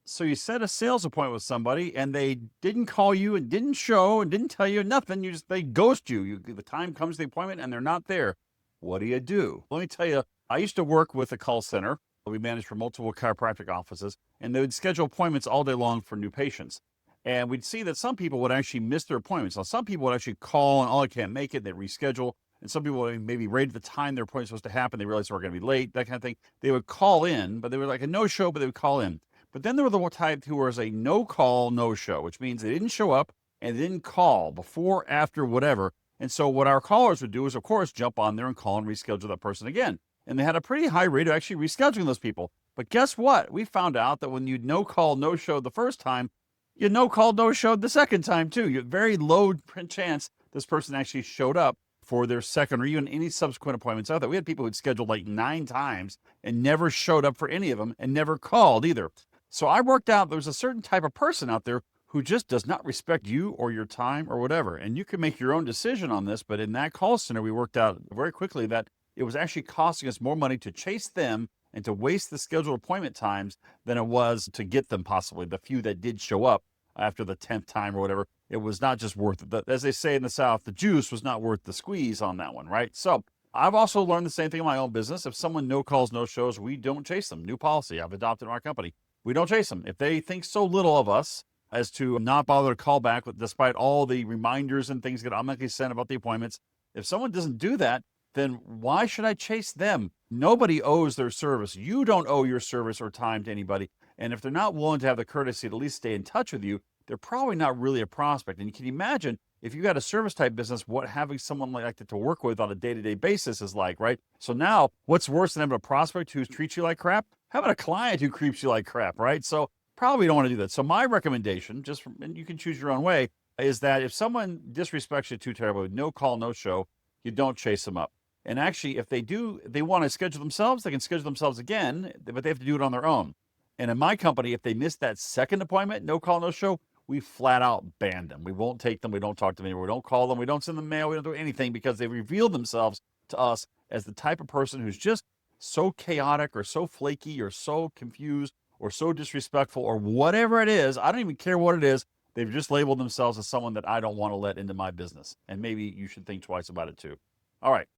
So you set a sales appointment with somebody and they didn't call you and didn't show and didn't tell you nothing. They ghost you. The time comes to the appointment and they're not there. What do you do? Let me tell you, I used to work with a call center. We managed for multiple chiropractic offices, and they would schedule appointments all day long for new patients. And we'd see that some people would actually miss their appointments. Now, some people would actually call and, oh, I can't make it. They reschedule. And some people would maybe right at the time their appointment was supposed to happen, they realized they were going to be late, that kind of thing. They would call in, but they were like a no show, but they would call in. But then there were the one type who was a no call, no show, which means they didn't show up and they didn't call before, after, whatever. And so what our callers would do is, of course, jump on there and call and reschedule that person again. And they had a pretty high rate of actually rescheduling those people. But guess what? We found out that when you no call, no show the first time, you no call, no showed the second time too. You had very low chance this person actually showed up for their second or even any subsequent appointments out there. We had people who'd scheduled like 9 times and never showed up for any of them and never called either. So I worked out there's a certain type of person out there who just does not respect you or your time or whatever. And you can make your own decision on this. But in that call center, we worked out very quickly that it was actually costing us more money to chase them and to waste the scheduled appointment times than it was to get them possibly the few that did show up after the 10th time or whatever. It was not just worth it. As they say in the South, the juice was not worth the squeeze on that one, right? So I've also learned the same thing in my own business. If someone no calls, no shows, we don't chase them. New policy I've adopted in our company. We don't chase them. If they think so little of us as to not bother to call back, despite all the reminders and things that I'm automatically sent about the appointments, if someone doesn't do that, then why should I chase them? Nobody owes their service. You don't owe your service or time to anybody. And if they're not willing to have the courtesy to at least stay in touch with you, they're probably not really a prospect. And you can imagine if you got a service type business, what having someone like that to work with on a day-to-day basis is like, right? So now what's worse than having a prospect who treats you like crap? Having a client who creeps you like crap, right? So probably don't want to do that. So my recommendation, and you can choose your own way, is that if someone disrespects you too terribly, no call, no show, you don't chase them up. And actually, if they do, they want to schedule themselves, they can schedule themselves again, but they have to do it on their own. And in my company, if they miss that second appointment, no call, no show, we flat out ban them. We won't take them. We don't talk to them anymore. We don't call them. We don't send them mail. We don't do anything because they reveal themselves to us as the type of person who's just so chaotic or so flaky or so confused or so disrespectful or whatever it is. I don't even care what it is. They've just labeled themselves as someone that I don't want to let into my business. And maybe you should think twice about it too. All right.